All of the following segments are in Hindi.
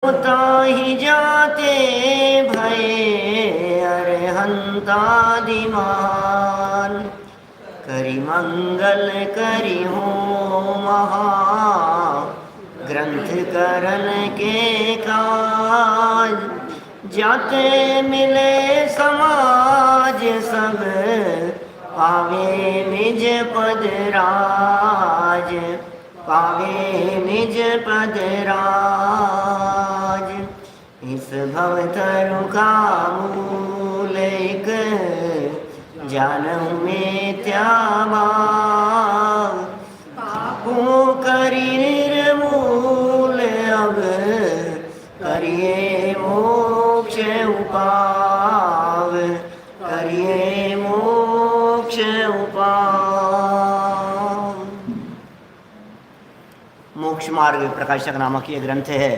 ताहि जाते भये अरहंतादिमान करि मंगल करि हो महा ग्रंथ करन के काज जाते मिले समाज सब पावे निज पद राज पावे निज पद राज। इस भवतरु का मूल एक जानहु में त्याग पापों करि निर्मूल अब करिए मोक्ष उपाव करिए मोक्ष उपाव। मोक्ष मार्ग प्रकाशक नामक ये ग्रंथ है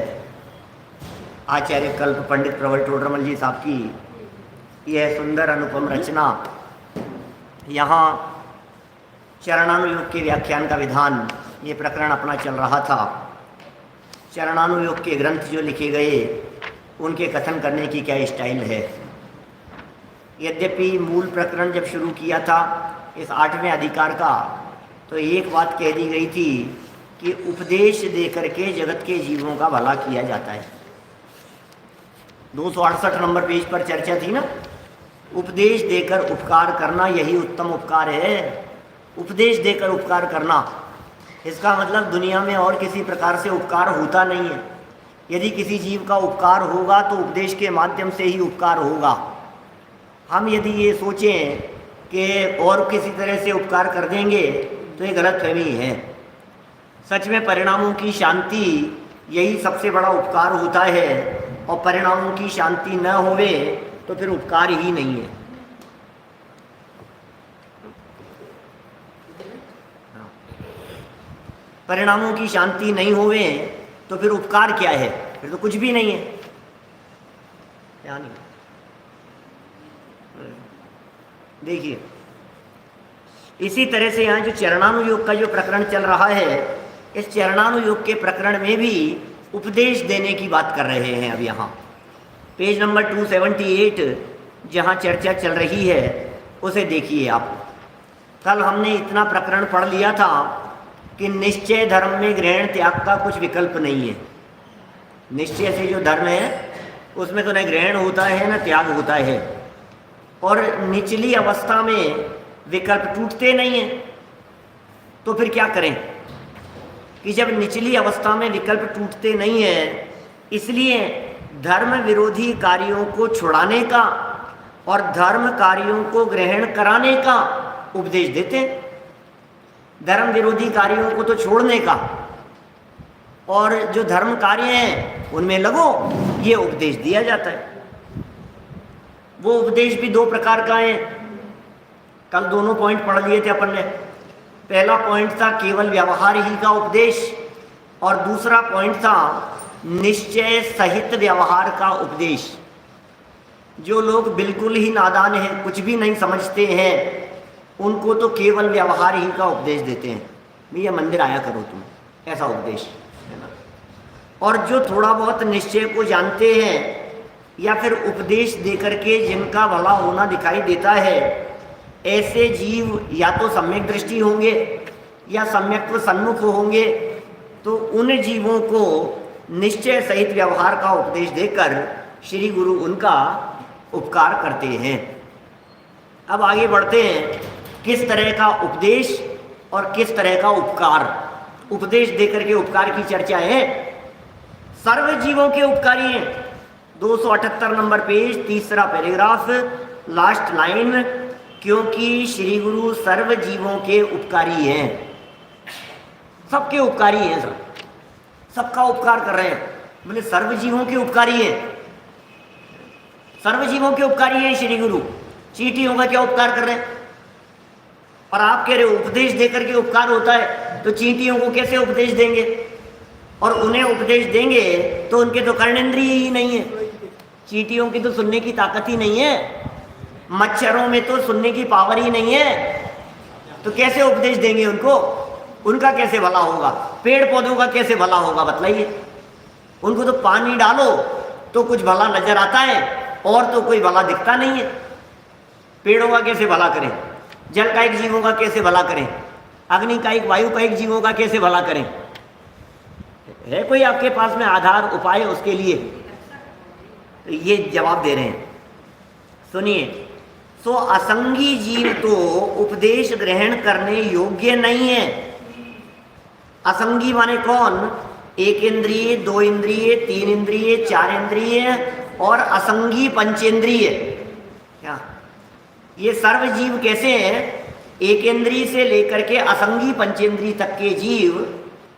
आचार्य कल्प पंडित प्रवर टोडरमल जी साहब की यह सुंदर अनुपम रचना। यहाँ चरणानुयोग के व्याख्यान का विधान ये प्रकरण अपना चल रहा था। चरणानुयोग के ग्रंथ जो लिखे गए उनके कथन करने की क्या स्टाइल है। यद्यपि मूल प्रकरण जब शुरू किया था इस 8वें अधिकार का तो एक बात कह दी गई थी कि उपदेश देकर के जगत के जीवों का भला किया जाता है। 268 नंबर पेज पर चर्चा थी ना, उपदेश देकर उपकार करना यही उत्तम उपकार है। उपदेश देकर उपकार करना, इसका मतलब दुनिया में और किसी प्रकार से उपकार होता नहीं है। यदि किसी जीव का उपकार होगा तो उपदेश के माध्यम से ही उपकार होगा। हम यदि ये सोचें कि और किसी तरह से उपकार कर देंगे तो ये गलतफहमी है। सच में परिणामों की शांति यही सबसे बड़ा उपकार होता है, और परिणामों की शांति न होवे तो फिर उपकार ही नहीं है। परिणामों की शांति नहीं होवे तो फिर उपकार क्या है, फिर तो कुछ भी नहीं है। क्या नहीं, देखिए इसी तरह से यहाँ जो चरणानुयोग का जो प्रकरण चल रहा है, इस चरणानुयोग के प्रकरण में भी उपदेश देने की बात कर रहे हैं। अब यहाँ पेज नंबर 278 जहाँ चर्चा चल रही है उसे देखिए आप। कल हमने इतना प्रकरण पढ़ लिया था कि निश्चय धर्म में ग्रहण त्याग का कुछ विकल्प नहीं है। निश्चय से जो धर्म है उसमें तो न ग्रहण होता है न त्याग होता है, और निचली अवस्था में विकल्प टूटते नहीं हैं। तो फिर क्या करें कि जब निचली अवस्था में विकल्प टूटते नहीं है, इसलिए धर्म विरोधी कार्यों को छुड़ाने का और धर्म कार्यों को ग्रहण कराने का उपदेश देते हैं। धर्म विरोधी कार्यों को तो छोड़ने का, और जो धर्म कार्य हैं उनमें लगो, ये उपदेश दिया जाता है। वो उपदेश भी दो प्रकार का है। कल दोनों पॉइंट पढ़ लिए थे अपन ने। पहला पॉइंट था केवल व्यवहार ही का उपदेश, और दूसरा पॉइंट था निश्चय सहित व्यवहार का उपदेश। जो लोग बिल्कुल ही नादान हैं, कुछ भी नहीं समझते हैं, उनको तो केवल व्यवहार ही का उपदेश देते हैं, भैया मंदिर आया करो तुम, ऐसा उपदेश है ना। और जो थोड़ा बहुत निश्चय को जानते हैं या फिर उपदेश देकर के जिनका भला होना दिखाई देता है, ऐसे जीव या तो सम्यक दृष्टि होंगे या सम्यक्त्व सन्मुख होंगे, तो उन जीवों को निश्चय सहित व्यवहार का उपदेश देकर श्री गुरु उनका उपकार करते हैं। अब आगे बढ़ते हैं, किस तरह का उपदेश और किस तरह का उपकार। उपदेश देकर के उपकार की चर्चा है। सर्व जीवों के उपकारी हैं। 278 नंबर पेज, तीसरा पैराग्राफ, लास्ट लाइन, क्योंकि श्री गुरु सर्व जीवों के उपकारी हैं। सबके उपकारी हैं, सबका उपकार कर रहे हैं। बोले सर्व जीवों के उपकारी हैं, सर्व जीवों के उपकारी हैं श्री गुरु। चींटियों का क्या उपकार कर रहे हैं? और आप कह रहे हो उपदेश देकर के उपकार होता है, तो चींटियों को कैसे उपदेश देंगे? और उन्हें उपदेश देंगे तो उनके तो कर्णेंद्रिय ही नहीं है। चींटियों की तो सुनने की ताकत ही नहीं है, मच्छरों में तो सुनने की पावर ही नहीं है, तो कैसे उपदेश देंगे उनको? उनका कैसे भला होगा? पेड़ पौधों का कैसे भला होगा? बतलाइए। उनको तो पानी डालो तो कुछ भला नजर आता है, और तो कोई भला दिखता नहीं है। पेड़ों का कैसे भला करें, जल का एक जीवों का कैसे भला करें, अग्नि का एक, वायु का एक जीवों का कैसे भला करें? है कोई आपके पास में आधार उपाय उसके लिए? तो ये जवाब दे रहे हैं, सुनिए। सो असंगी जीव तो उपदेश ग्रहण करने योग्य नहीं है। असंगी माने कौन? एक इंद्रिय, दो इंद्रिय, तीन इंद्रिय, चार इंद्रिय और असंगी पंचेंद्रिय। क्या ये सर्व जीव कैसे हैं? एक इंद्रिय से लेकर के असंगी पंचेंद्रिय तक के जीव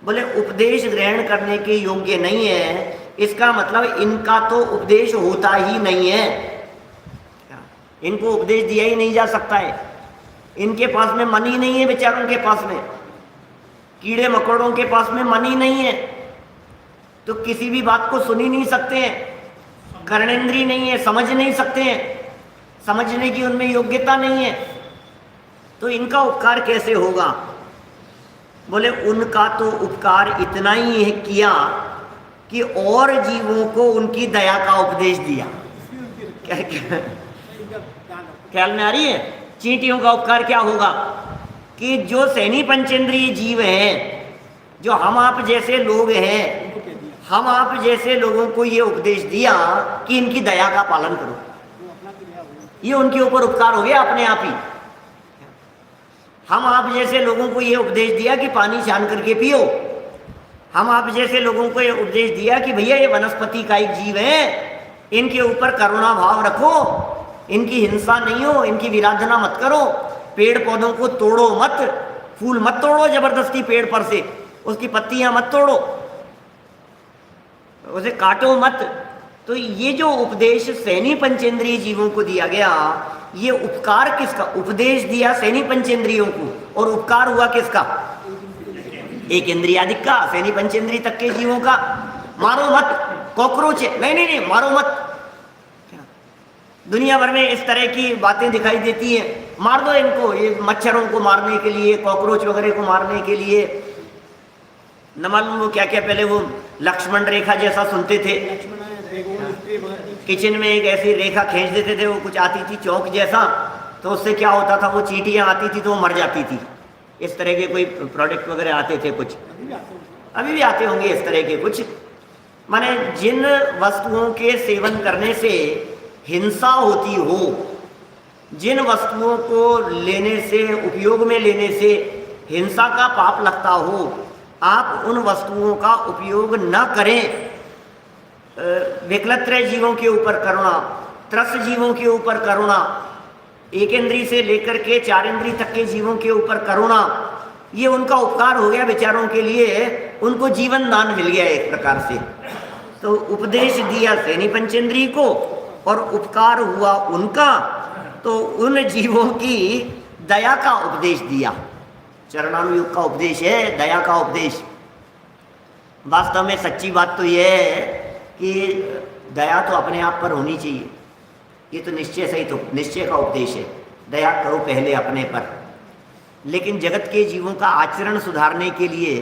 बोले उपदेश ग्रहण करने के योग्य नहीं है। इसका मतलब इनका तो उपदेश होता ही नहीं है, इनको उपदेश दिया ही नहीं जा सकता है। इनके पास में मन ही नहीं है, बेचारों के पास में, कीड़े मकोड़ों के पास में मन ही नहीं है, तो किसी भी बात को सुन ही नहीं सकते हैं। कर्णेंद्रिय नहीं है, समझ नहीं सकते हैं, समझने की उनमें योग्यता नहीं है, तो इनका उपकार कैसे होगा? बोले उनका तो उपकार इतना ही है किया कि और जीवों को उनकी दया का उपदेश दिया। क्या क्या ख्याल में आ रही है? चींटियों का उपकार क्या होगा कि जो सैनी पंचेंद्रिय जीव हैं, जो हम आप जैसे लोग हैं, हम आप जैसे लोगों को ये उपदेश दिया कि इनकी दया का पालन करो, ये उनके ऊपर उपकार हो गया अपने आप ही। हम आप जैसे लोगों को ये उपदेश दिया कि पानी छान करके पियो, हम आप जैसे लोगों को ये उपदेश दिया कि भैया ये वनस्पति का एक जीव है, इनके ऊपर करुणा भाव रखो, इनकी हिंसा नहीं हो, इनकी विराधना मत करो, पेड़ पौधों को तोड़ो मत, फूल मत तोड़ो जबरदस्ती पेड़ पर से, उसकी पत्तियां मत तोड़ो, उसे काटो मत। तो ये जो उपदेश सैनी पंचेंद्रिय जीवों को दिया गया, ये उपकार किसका? उपदेश दिया सैनी पंचेंद्रियों को, और उपकार हुआ किसका? एक इंद्रियादिक का, सैनी पंचेंद्रिय तक के जीवों का। मारो मत, कॉकरोच है, नहीं नहीं नहीं मारो मत। दुनिया भर में इस तरह की बातें दिखाई देती हैं, मार दो इनको, ये मच्छरों को मारने के लिए, कॉकरोच वगैरह को मारने के लिए, न मालूम वो क्या क्या। पहले वो लक्ष्मण रेखा जैसा सुनते थे, किचन में एक ऐसी रेखा खींच देते थे, वो कुछ आती थी चौक जैसा, तो उससे क्या होता था, वो चींटियां आती थी तो वो मर जाती थी। इस तरह के कोई प्रोडक्ट वगैरह आते थे, कुछ अभी भी आते होंगे इस तरह के कुछ। माने जिन वस्तुओं के सेवन करने से हिंसा होती हो, जिन वस्तुओं को लेने से, उपयोग में लेने से हिंसा का पाप लगता हो, आप उन वस्तुओं का उपयोग न करें। विकलत्रय जीवों के ऊपर करुणा, त्रस्त जीवों के ऊपर करुणा, एक इंद्रिय से लेकर के चार इंद्रिय तक के जीवों के ऊपर करुणा, ये उनका उपकार हो गया बेचारों के लिए, उनको जीवन दान मिल गया एक प्रकार से। तो उपदेश दिया सैनी पंचेंद्रिय को और उपकार हुआ उनका, तो उन जीवों की दया का उपदेश दिया। चरणानुयोग का उपदेश है दया का उपदेश। वास्तव में सच्ची बात तो यह है कि दया तो अपने आप पर होनी चाहिए, ये तो निश्चय सही, तो निश्चय का उपदेश है, दया करो पहले अपने पर। लेकिन जगत के जीवों का आचरण सुधारने के लिए,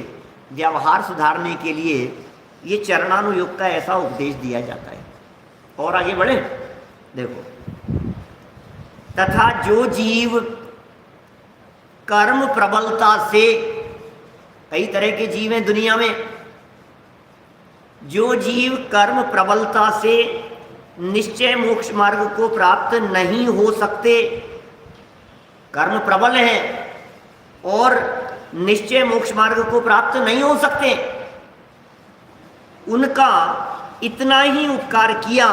व्यवहार सुधारने के लिए ये चरणानुयोग का ऐसा उपदेश दिया जाता है। और आगे बढ़े, देखो, तथा जो जीव कर्म प्रबलता से, कई तरह के जीव हैं दुनिया में, जो जीव कर्म प्रबलता से निश्चय मोक्ष मार्ग को प्राप्त नहीं हो सकते, कर्म प्रबल है और निश्चय मोक्ष मार्ग को प्राप्त नहीं हो सकते, उनका इतना ही उपकार किया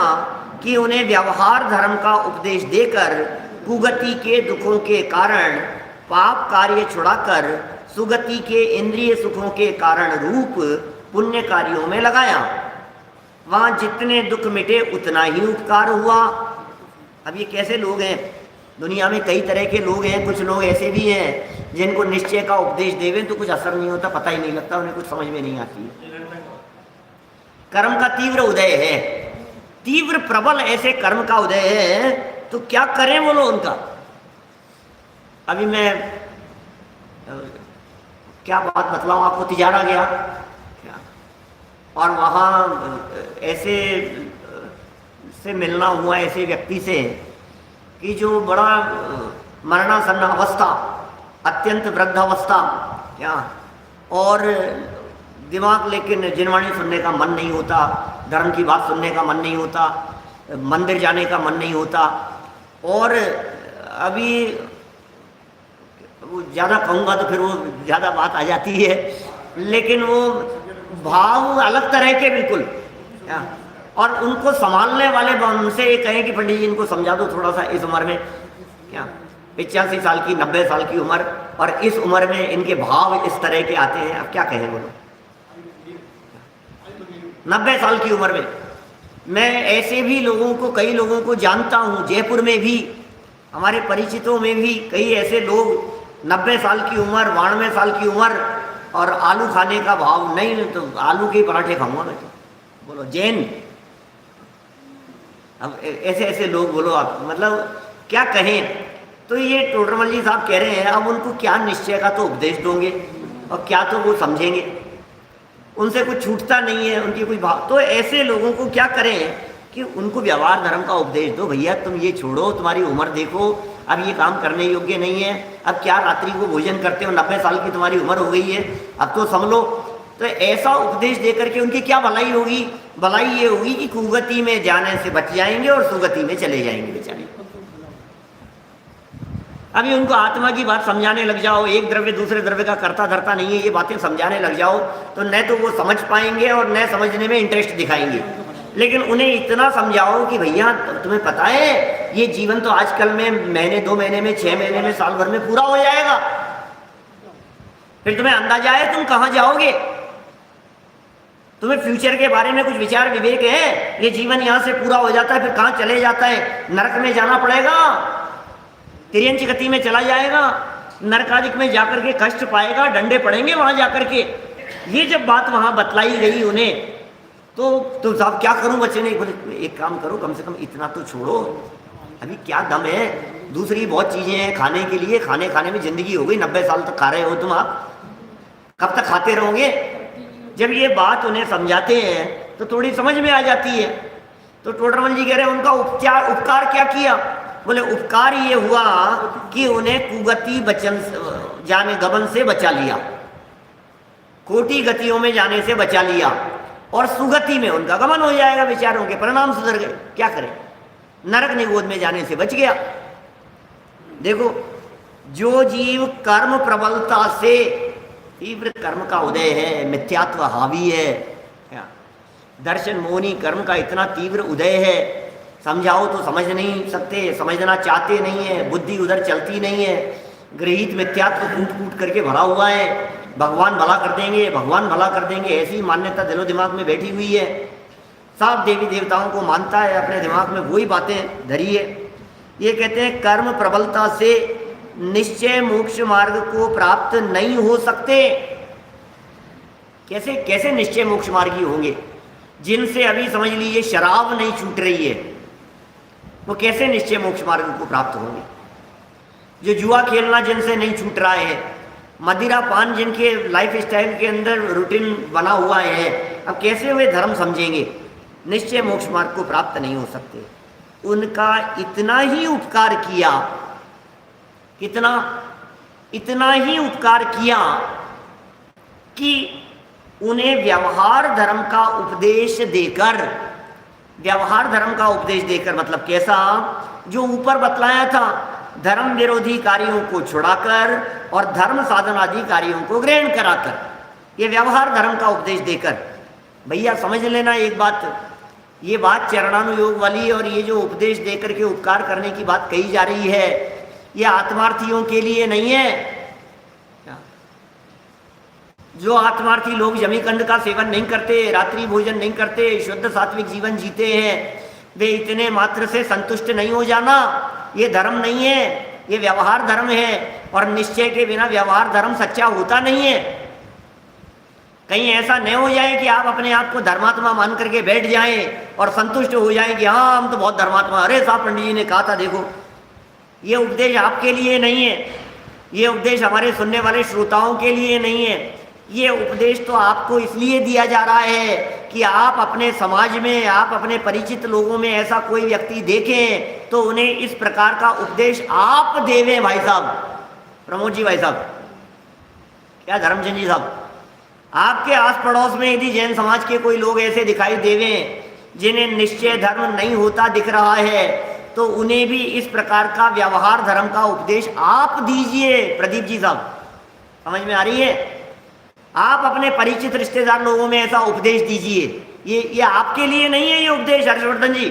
कि उन्हें व्यवहार धर्म का उपदेश देकर कुगति के दुखों के कारण पाप कार्य छुड़ाकर सुगति के इंद्रिय सुखों के कारण रूप पुण्य कार्यों में लगाया। वहाँ जितने दुख मिटे उतना ही उपकार हुआ। अब ये कैसे लोग हैं दुनिया में? कई तरह के लोग हैं। कुछ लोग ऐसे भी हैं जिनको निश्चय का उपदेश देवें तो कुछ असर नहीं होता, पता ही नहीं लगता, उन्हें कुछ समझ में नहीं आती। कर्म का तीव्र उदय है, तीव्र प्रबल ऐसे कर्म का उदय है, तो क्या करें बोलो उनका। अभी मैं क्या बात बतलाऊं आपको, तिजारा गया और वहाँ ऐसे से मिलना हुआ ऐसे व्यक्ति से कि जो बड़ा मरणासन्न अवस्था, अत्यंत वृद्ध अवस्था, क्या, और दिमाग लेकिन जिनवाणी सुनने का मन नहीं होता, धर्म की बात सुनने का मन नहीं होता, मंदिर जाने का मन नहीं होता। और अभी वो ज़्यादा कहूँगा तो फिर वो ज़्यादा बात आ जाती है, लेकिन वो भाव अलग तरह के बिल्कुल, क्या, और उनको संभालने वाले उनसे ये कहें कि पंडित जी इनको समझा दो थोड़ा सा, इस उम्र में, क्या, 85 साल की 90 साल की उम्र, और इस उम्र में इनके भाव इस तरह के आते हैं, अब क्या कहें बोलो। 90 साल की उम्र में मैं ऐसे भी लोगों को, कई लोगों को जानता हूँ, जयपुर में भी, हमारे परिचितों में भी कई ऐसे लोग 90 साल की उम्र, 92 साल की उम्र, और आलू खाने का भाव नहीं, तो आलू के पराठे खाऊंगा मैं तो, बोलो जैन। अब ऐसे ऐसे लोग, बोलो आप, मतलब क्या कहें। तो ये टोडरमल जी साहब कह रहे हैं, अब उनको क्या निश्चय का तो उपदेश दोगे और क्या तो वो समझेंगे, उनसे कुछ छूटता नहीं है, उनकी कोई भाव। तो ऐसे लोगों को क्या करें कि उनको व्यवहार धर्म का उपदेश दो, भैया तुम ये छोड़ो, तुम्हारी उम्र देखो, अब ये काम करने योग्य नहीं है, अब क्या रात्रि को भोजन करते हो, 90 साल की तुम्हारी उम्र हो गई है, अब तो समझो। तो ऐसा उपदेश देकर के उनकी क्या भलाई होगी? भलाई ये होगी कि कुगति में जाने से बच जाएंगे और सुगति में चले जाएंगे बेचारे। अभी उनको आत्मा की बात समझाने लग जाओ, एक द्रव्य दूसरे द्रव्य का करता धरता नहीं है, ये बातें समझाने लग जाओ, तो न तो वो समझ पाएंगे और न समझने में इंटरेस्ट दिखाएंगे। लेकिन उन्हें इतना समझाओ कि भैया तुम्हें पता है ये जीवन तो आजकल में महीने, 2 महीने में, 6 महीने में, साल भर में पूरा हो जाएगा, फिर तुम्हें अंदाजा है तुम कहाँ जाओगे, तुम्हें फ्यूचर के बारे में कुछ विचार विवेक है, ये जीवन यहाँ से पूरा हो जाता है फिर कहाँ चले जाता है, नरक में जाना पड़ेगा, तिर्यंच गति में चला जाएगा, नरकादिक में जाकर के कष्ट पाएगा, डंडे पड़ेंगे वहां जाकर के। ये जब बात वहां बतलाई गई उन्हें, तो साहब क्या करूं, बच्चे ने बोले एक काम करो, कम से कम इतना तो छोड़ो, अभी क्या दम है, दूसरी बहुत चीजें हैं खाने के लिए, खाने खाने में जिंदगी हो गई, 90 साल तक खा रहे हो तुम, आप कब तक खाते रहोगे। जब ये बात उन्हें समझाते हैं तो थोड़ी समझ में आ जाती है। तो टोडरमल जी कह रहे हैं उनका उपकार क्या किया? बोले उपकार ये हुआ कि उन्हें कुगति बचन जाने गमन से बचा लिया, कोटि गतियों में जाने से बचा लिया, और सुगति में उनका गमन हो जाएगा, बेचारों के परिणाम सुधर गए। क्या करें, नरक निगोद में जाने से बच गया। देखो, जो जीव कर्म प्रबलता से, तीव्र कर्म का उदय है, मिथ्यात्व हावी है, दर्शन मोहनी कर्म का इतना तीव्र उदय है, समझाओ तो समझ नहीं सकते, समझना चाहते नहीं है, बुद्धि उधर चलती नहीं है, गृहीत मिथ्यात्व कूट कूट करके भरा हुआ है, भगवान भला कर देंगे, भगवान भला कर देंगे, ऐसी मान्यता दिलो दिमाग में बैठी हुई है। सब देवी देवताओं को मानता है, अपने दिमाग में वही बातें धरी है। ये कहते हैं कर्म प्रबलता से निश्चय मोक्ष मार्ग को प्राप्त नहीं हो सकते। कैसे कैसे निश्चय मोक्ष मार्गी होंगे? जिनसे अभी समझ लीजिए शराब नहीं छूट रही है, वो कैसे निश्चय मोक्ष मार्ग को प्राप्त होंगे? जो जुआ खेलना जिनसे नहीं छूट रहा है, मदिरा पान जिनके लाइफ स्टाइल के अंदर रूटीन बना हुआ है, अब कैसे वे धर्म समझेंगे? निश्चय मोक्ष मार्ग को प्राप्त नहीं हो सकते। उनका इतना ही उपकार किया, कितना, इतना ही उपकार किया कि उन्हें व्यवहार धर्म का उपदेश देकर, व्यवहार धर्म का उपदेश देकर मतलब कैसा? जो ऊपर बतलाया था, धर्म विरोधी कार्यों को छुड़ाकर और धर्म साधन आदि कार्यों को ग्रहण कराकर, ये व्यवहार धर्म का उपदेश देकर। भैया समझ लेना एक बात, ये बात चरणानुयोग वाली, और ये जो उपदेश देकर के उपकार करने की बात कही जा रही है, ये आत्मार्थियों के लिए नहीं है। जो आत्मार्थी लोग जमीकंद का सेवन नहीं करते, रात्रि भोजन नहीं करते, शुद्ध सात्विक जीवन जीते हैं, वे इतने मात्र से संतुष्ट नहीं हो जाना, ये धर्म नहीं है, ये व्यवहार धर्म है। और निश्चय के बिना व्यवहार धर्म सच्चा होता नहीं है। कहीं ऐसा नहीं हो जाए कि आप अपने आप को धर्मात्मा मान करके बैठ जाएं और संतुष्ट हो जाएं कि हाँ हम तो बहुत धर्मात्मा, अरे साहब पंडित जी ने कहा था देखो। ये उपदेश आपके लिए नहीं है, ये उपदेश हमारे सुनने वाले श्रोताओं के लिए नहीं है, ये उपदेश तो आपको इसलिए दिया जा रहा है कि आप अपने समाज में, आप अपने परिचित लोगों में ऐसा कोई व्यक्ति देखें तो उन्हें इस प्रकार का उपदेश आप देवें। भाई साहब, प्रमोद जी भाई साहब, क्या धर्मचंद जी साहब, आपके आस पड़ोस में यदि जैन समाज के कोई लोग ऐसे दिखाई देवें जिन्हें निश्चय धर्म नहीं होता दिख रहा है, तो उन्हें भी इस प्रकार का व्यवहार धर्म का उपदेश आप दीजिए। प्रदीप जी साहब, समझ में आ रही है? आप अपने परिचित रिश्तेदार लोगों में ऐसा उपदेश दीजिए। ये आपके लिए नहीं है ये उपदेश, हर्षवर्धन जी।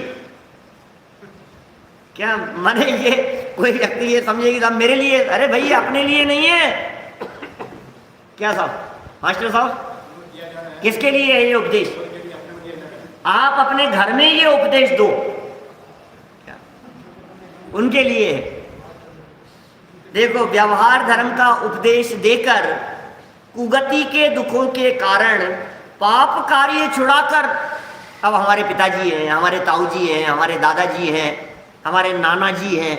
क्या माने ये कोई व्यक्ति ये समझेगी साहब मेरे लिए, अरे भाई अपने लिए नहीं है। क्या साहब, मास्टर साहब, किसके लिए है ये उपदेश? आप अपने घर में ये उपदेश दो, उनके लिए है। देखो, व्यवहार धर्म का उपदेश देकर कुगति के दुखों के कारण पाप कार्य छुड़ाकर, अब हमारे पिताजी हैं, हमारे ताऊजी हैं, हमारे दादाजी हैं, हमारे नाना जी हैं,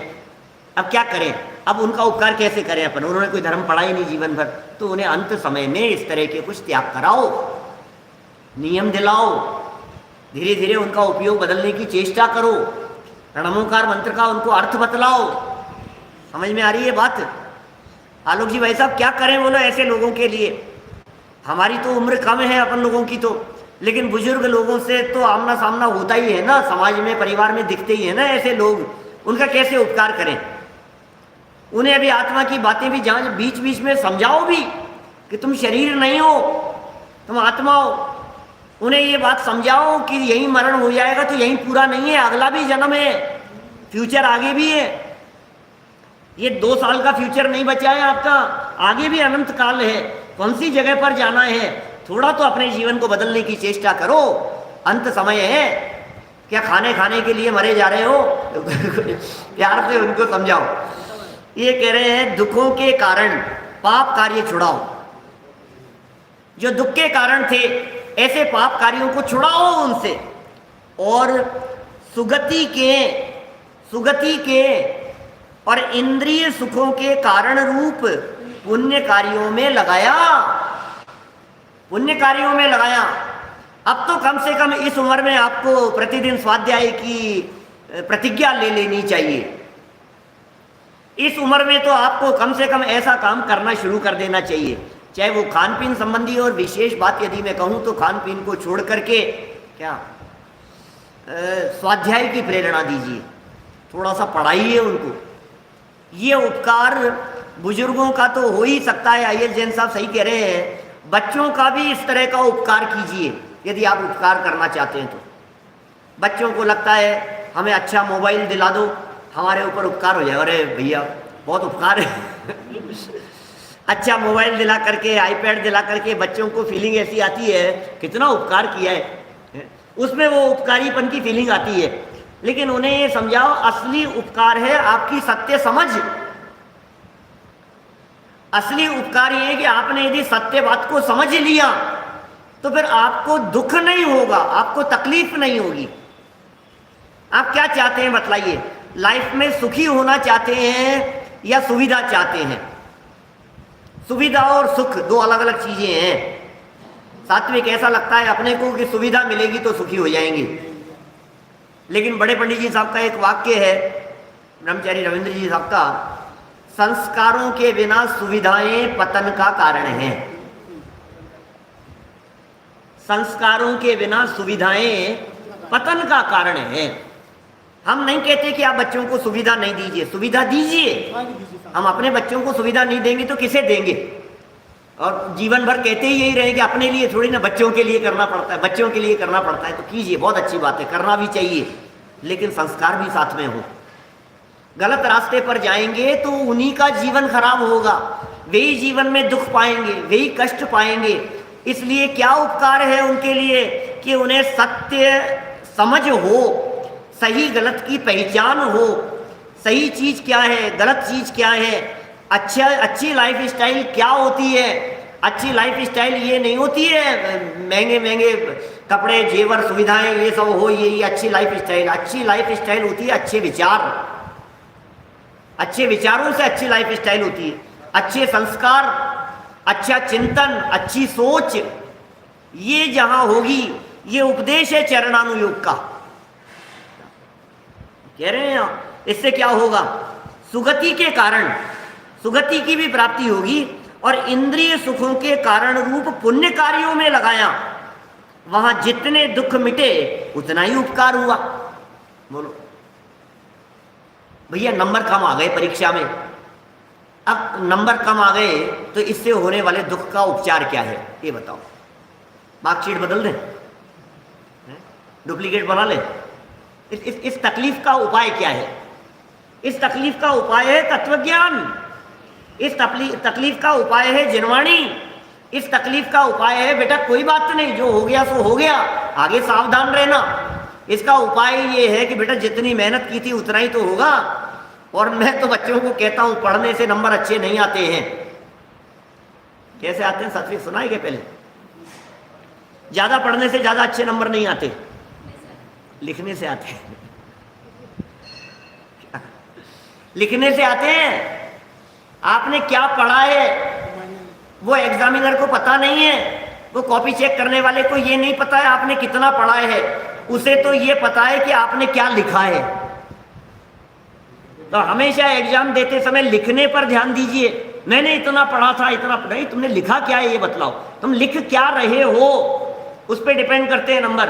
अब क्या करें? अब उनका उपकार कैसे करें अपन? उन्होंने कोई धर्म पढ़ा ही नहीं जीवन भर, तो उन्हें अंत समय में इस तरह के कुछ त्याग कराओ, नियम दिलाओ, धीरे धीरे उनका उपयोग बदलने की चेष्टा करो, रणमोकार मंत्र का उनको अर्थ बतलाओ। समझ में आ रही है बात? आलोक जी भाई साहब, क्या करें बोलो ऐसे लोगों के लिए? हमारी तो उम्र कम है अपन लोगों की तो, लेकिन बुजुर्ग लोगों से तो आमना सामना होता ही है ना, समाज में परिवार में दिखते ही है ना ऐसे लोग, उनका कैसे उपकार करें? उन्हें अभी आत्मा की बातें भी जहाँ बीच बीच में समझाओ भी कि तुम शरीर नहीं हो, तुम आत्मा हो। उन्हें ये बात समझाओ कि यही मरण हो जाएगा तो यही पूरा नहीं है, अगला भी जन्म है, फ्यूचर आगे भी है। ये 2 साल का फ्यूचर नहीं बचा है आपका, आगे भी अनंत काल है, कौन सी जगह पर जाना है? थोड़ा तो अपने जीवन को बदलने की चेष्टा करो, अंत समय है। क्या खाने खाने के लिए मरे जा रहे हो? प्यार से उनको समझाओ। ये कह रहे हैं दुखों के कारण पाप कार्य छुड़ाओ, जो दुख के कारण थे ऐसे पाप कार्यों को छुड़ाओ उनसे, और सुगति के और इंद्रिय सुखों के कारण रूप पुण्य कार्यों में लगाया। अब तो कम से कम इस उम्र में आपको प्रतिदिन स्वाध्याय की प्रतिज्ञा ले लेनी चाहिए। इस उम्र में तो आपको कम से कम ऐसा काम करना शुरू कर देना चाहिए, चाहे वो खान पीन संबंधी, और विशेष बात यदि मैं कहूँ तो खान पीन को छोड़ करके क्या स्वाध्याय की प्रेरणा दीजिए, थोड़ा सा पढ़ाइए उनको। ये उपकार बुजुर्गों का तो हो ही सकता है, आईएल जैन साहब सही कह रहे हैं, बच्चों का भी इस तरह का उपकार कीजिए यदि आप उपकार करना चाहते हैं तो। बच्चों को लगता है हमें अच्छा मोबाइल दिला दो, हमारे ऊपर उपकार हो जाए। अरे भैया बहुत उपकार है। अच्छा मोबाइल दिला करके, आईपैड दिला करके बच्चों को फीलिंग ऐसी आती है कितना उपकार किया है, उसमें वो उपकारीपन की फीलिंग आती है। लेकिन उन्हें ये समझाओ असली उपकार है आपकी सत्य समझ। असली उपकार ये है कि आपने यदि सत्य बात को समझ लिया तो फिर आपको दुख नहीं होगा, आपको तकलीफ नहीं होगी। आप क्या चाहते हैं बतलाइए? लाइफ में सुखी होना चाहते हैं या सुविधा चाहते हैं? सुविधा और सुख दो अलग अलग चीजें हैं। सात्विक ऐसा लगता है अपने को कि सुविधा मिलेगी तो सुखी हो जाएंगे, लेकिन बड़े पंडित जी साहब का एक वाक्य है, ब्रह्मचारी रविंद्र जी साहब का, संस्कारों के बिना सुविधाएं पतन का कारण हैं। संस्कारों के बिना सुविधाएं पतन का कारण है। हम नहीं कहते कि आप बच्चों को सुविधा नहीं दीजिए, सुविधा दीजिए। हम अपने बच्चों को सुविधा नहीं देंगे तो किसे देंगे? और जीवन भर कहते ही यही रहे कि अपने लिए थोड़ी ना, बच्चों के लिए करना पड़ता है, बच्चों के लिए करना पड़ता है। तो कीजिए, बहुत अच्छी बात है, करना भी चाहिए, लेकिन संस्कार भी साथ में हो। गलत रास्ते पर जाएंगे तो उन्हीं का जीवन खराब होगा, वही जीवन में दुख पाएंगे, वही कष्ट पाएंगे। इसलिए क्या उपकार है उनके लिए कि उन्हें सत्य समझ हो, सही गलत की पहचान हो, सही चीज क्या है, गलत चीज क्या है, अच्छी लाइफ स्टाइल क्या होती है। अच्छी लाइफ स्टाइल ये नहीं होती है महंगे महंगे कपड़े, जेवर, सुविधाएं ये सब हो, ये अच्छी लाइफ स्टाइल। अच्छी लाइफ स्टाइल होती है अच्छे विचार, अच्छे विचारों से अच्छी लाइफ स्टाइल होती है, अच्छे संस्कार, अच्छा चिंतन, अच्छी सोच, ये जहां होगी, ये उपदेश है चरणानुयोग का। कह रहे हैं इससे क्या होगा, सुगति के कारण सुगति की भी प्राप्ति होगी, और इंद्रिय सुखों के कारण रूप पुण्य कार्यों में लगाया, वहां जितने दुख मिटे उतना ही उपकार हुआ। बोलो भैया, नंबर कम आ गए परीक्षा में, अब नंबर कम आ गए तो इससे होने वाले दुख का उपचार क्या है, ये बताओ। मार्कशीट बदल दें, डुप्लीकेट बना लें? इस तकलीफ का उपाय क्या है? इस तकलीफ का उपाय है तत्वज्ञान, इस तकलीफ का उपाय है जिनवाणी, इस तकलीफ का उपाय है बेटा कोई बात नहीं, जो हो गया सो हो गया, आगे सावधान रहना। इसका उपाय ये है कि बेटा जितनी मेहनत की थी उतना ही तो होगा। और मैं तो बच्चों को कहता हूं पढ़ने से नंबर अच्छे नहीं आते हैं। कैसे आते हैं सच सुनाए क्या पहले? ज्यादा पढ़ने से ज्यादा अच्छे नंबर नहीं आते, लिखने से आते हैं। लिखने से आते हैं। आपने क्या पढ़ा है वो एग्जामिनर को पता नहीं है, वो कॉपी चेक करने वाले को ये नहीं पता है आपने कितना पढ़ा है, उसे तो ये पता है कि आपने क्या लिखा है। तो हमेशा एग्जाम देते समय लिखने पर ध्यान दीजिए। मैंने इतना पढ़ा था, इतना नहीं, तुमने लिखा क्या है ये बतलाओ, तुम लिख क्या रहे हो, उस पर डिपेंड करते हैं नंबर।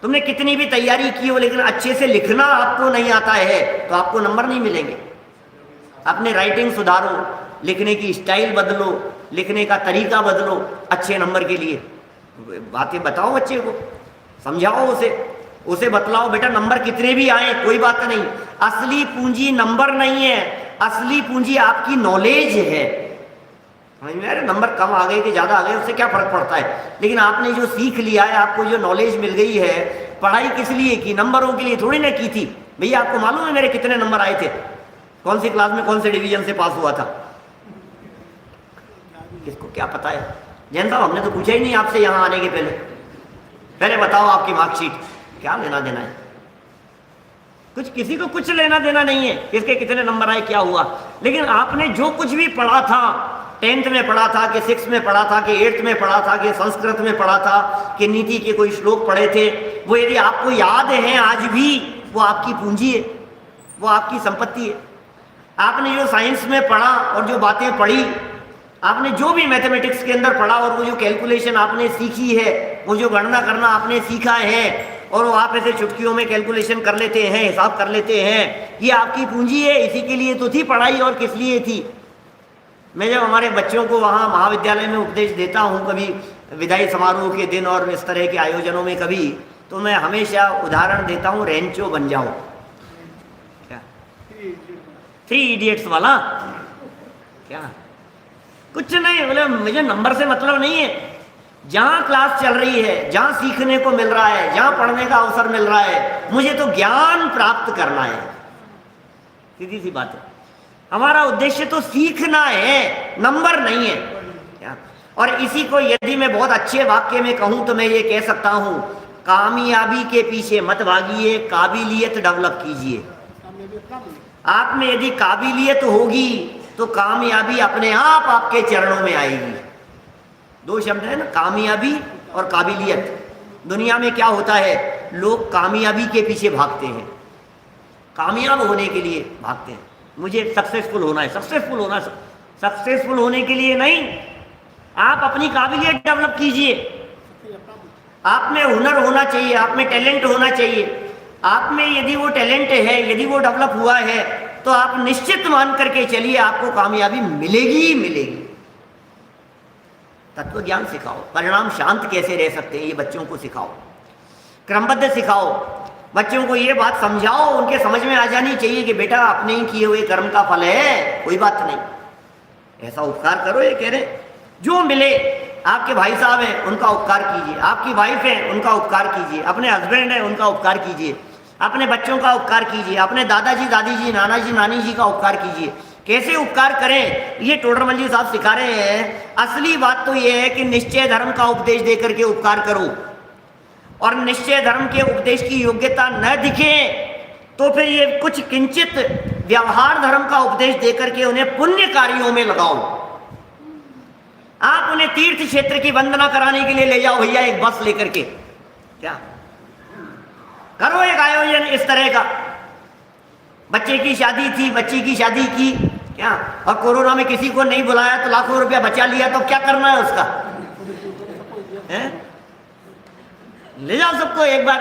तुमने कितनी भी तैयारी की हो लेकिन अच्छे से लिखना आपको नहीं आता है तो आपको नंबर नहीं मिलेंगे। अपने राइटिंग सुधारो, लिखने की स्टाइल बदलो, लिखने का तरीका बदलो अच्छे नंबर के लिए। बातें बताओ बच्चे को, समझाओ उसे बतलाओ बेटा नंबर कितने भी आए कोई बात नहीं, असली पूंजी नंबर नहीं है, असली पूंजी आपकी नॉलेज है। अरे नंबर कम आ गए कि ज़्यादा आ गए उससे क्या फर्क पड़ता है, लेकिन आपने जो सीख लिया है, आपको जो नॉलेज मिल गई है, पढ़ाई किस लिए की, नंबरों के लिए थोड़ी ना की थी। भैया आपको मालूम है मेरे कितने नंबर आए थे, कौन सी क्लास में कौन से डिवीजन से पास हुआ था, किसको क्या पता है? जैन साहब हमने तो पूछा ही नहीं आपसे यहाँ आने के पहले बताओ आपकी मार्कशीट, क्या लेना देना है? कुछ, किसी को कुछ लेना देना नहीं है किसके कितने नंबर आए क्या हुआ। लेकिन आपने जो कुछ भी पढ़ा था, 10th में पढ़ा था कि 6th में पढ़ा था कि 8th में पढ़ा था कि संस्कृत में पढ़ा था कि नीति के कोई श्लोक पढ़े थे, वो यदि आपको याद है आज भी, वो आपकी पूंजी है, वो आपकी संपत्ति है। आपने जो साइंस में पढ़ा और जो बातें पढ़ी, आपने जो भी मैथमेटिक्स के अंदर पढ़ा और वो जो कैलकुलेशन आपने सीखी है, वो जो गणना करना आपने सीखा है और वो आप ऐसे चुटकियों में कैलकुलेशन कर लेते हैं, हिसाब कर लेते हैं, ये आपकी पूंजी है। इसी के लिए तो थी पढ़ाई, और किस लिए थी? मैं जब हमारे बच्चों को वहाँ महाविद्यालय में उपदेश देता हूँ, कभी विदाई समारोह के दिन और इस तरह के आयोजनों में कभी, तो मैं हमेशा उदाहरण देता हूँ रेंचो बन जाओ, क्या 3 इडियट्स वाला, क्या कुछ नहीं, बोले मुझे नंबर से मतलब नहीं है। जहाँ क्लास चल रही है, जहाँ सीखने को मिल रहा है, जहाँ पढ़ने का अवसर मिल रहा है, मुझे तो ज्ञान प्राप्त करना है। सीधी सी बात है, हमारा उद्देश्य तो सीखना है, नंबर नहीं है क्या? और इसी को यदि मैं बहुत अच्छे वाक्य में कहूँ तो मैं ये कह सकता हूँ, कामयाबी के पीछे मत भागिए, काबिलियत डेवलप कीजिए। आप में यदि काबिलियत होगी तो कामयाबी अपने आप आपके चरणों में आएगी। 2 शब्द है ना, कामयाबी और काबिलियत। दुनिया में क्या होता है, लोग कामयाबी के पीछे भागते हैं, कामयाब होने के लिए भागते हैं, मुझे सक्सेसफुल होना है, सक्सेसफुल होने के लिए नहीं, आप अपनी काबिलियत डेवलप कीजिए। आप में हुनर होना चाहिए, आप में टैलेंट होना चाहिए। आप में यदि वो टैलेंट है, यदि वो डेवलप हुआ है, तो आप निश्चित मान करके चलिए आपको कामयाबी मिलेगी ही मिलेगी। तत्व ज्ञान सिखाओ, परिणाम शांत कैसे रह सकते हैं ये बच्चों को सिखाओ, क्रमबद्ध सिखाओ, बच्चों को ये बात समझाओ, उनके समझ में आ जानी चाहिए कि बेटा अपने ही किए हुए कर्म का फल है, कोई बात नहीं। ऐसा उपकार करो, ये कह रहे जो मिले, आपके भाई साहब हैं उनका उपकार कीजिए, आपकी वाइफ है उनका उपकार कीजिए, अपने हस्बैंड है उनका उपकार कीजिए, अपने बच्चों का उपकार कीजिए, अपने दादाजी दादी जी नाना जी नानी जी का उपकार कीजिए। कैसे उपकार करें ये टोडरमल जी साहब सिखा रहे हैं। असली बात तो ये है कि निश्चय धर्म का उपदेश देकर के उपकार करो, और निश्चय धर्म के उपदेश की योग्यता न दिखे तो फिर ये कुछ किंचित व्यवहार धर्म का उपदेश देकर के उन्हें पुण्य कार्यों में लगाओ। आप उन्हें तीर्थ क्षेत्र की वंदना कराने के लिए ले जाओ भैया, एक बस लेकर के, क्या करो एक आयोजन इस तरह का। बच्चे की शादी थी, बच्ची की शादी की, क्या, और कोरोना में किसी को नहीं बुलाया तो लाखों रुपया बचा लिया, तो क्या करना है उसका, है? ले जाओ सबको एक बार।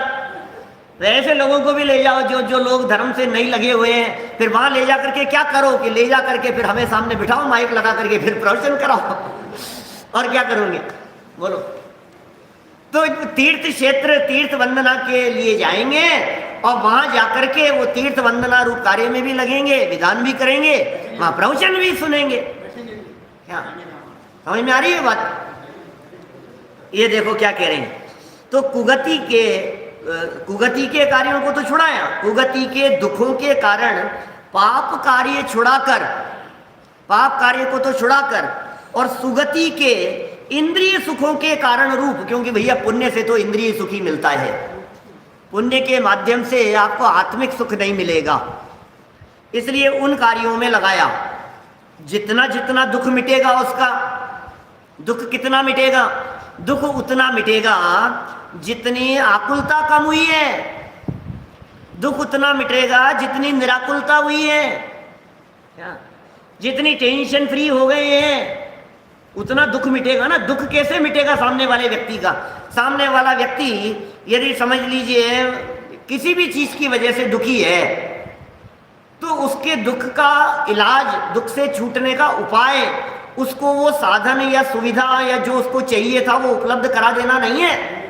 तो ऐसे लोगों को भी ले जाओ जो लोग धर्म से नहीं लगे हुए हैं, फिर वहां ले जा करके क्या करो कि ले जा करके फिर हमें सामने बिठाओ, माइक लगा करके फिर प्रवचन कराओ, और क्या करोगे बोलो। तो तीर्थ क्षेत्र तीर्थ वंदना के लिए जाएंगे और वहां जाकर के वो तीर्थ वंदना रूप कार्य में भी लगेंगे, विधान भी करेंगे, वहां प्रवचन भी सुनेंगे। क्या समझ में आ रही है बात? ये देखो क्या कह रहे हैं। तो कुगति के कार्यों को तो छुड़ाया, कुगति के दुखों के कारण पाप कार्य छुड़ाकर, पाप कार्य को तो छुड़ाकर, और सुगति के इंद्रिय सुखों के कारण रूप, क्योंकि भैया पुण्य से तो इंद्रिय सुख ही मिलता है, पुण्य के माध्यम से आपको आत्मिक सुख नहीं मिलेगा, इसलिए उन कार्यों में लगाया। जितना जितना दुख मिटेगा उसका, दुख कितना मिटेगा? दुख उतना मिटेगा जितनी आकुलता कम हुई है, दुख उतना मिटेगा जितनी निराकुलता हुई है, क्या, जितनी टेंशन फ्री हो गए हैं उतना दुख मिटेगा ना। दुख कैसे मिटेगा सामने वाले व्यक्ति का? सामने वाला व्यक्ति यदि समझ लीजिए किसी भी चीज की वजह से दुखी है, तो उसके दुख का इलाज, दुख से छूटने का उपाय, उसको वो साधन या सुविधा या जो उसको चाहिए था वो उपलब्ध करा देना नहीं है,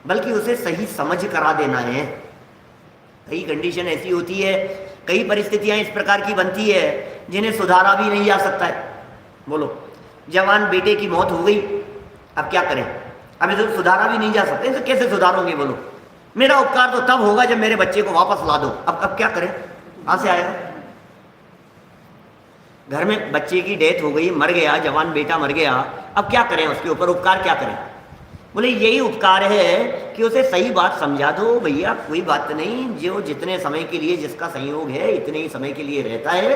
बल्कि उसे सही समझ करा देना है। कई कंडीशन ऐसी होती है, कई परिस्थितियां इस प्रकार की बनती है जिन्हें सुधारा भी नहीं जा सकता है। बोलो, जवान बेटे की मौत हो गई, अब क्या करें? अब इसे सुधारा भी नहीं जा सकते, इसे कैसे सुधारोगे? बोलो, मेरा उपकार तो तब होगा जब मेरे बच्चे को वापस ला दो। अब क्या करें? कहां से आएगा? घर में बच्चे की डेथ हो गई, मर गया, जवान बेटा मर गया, अब क्या करें? उसके ऊपर उपकार क्या करें? बोले यही उपकार है कि उसे सही बात समझा दो, भैया कोई बात नहीं, जो जितने समय के लिए जिसका संयोग है इतने ही समय के लिए रहता है,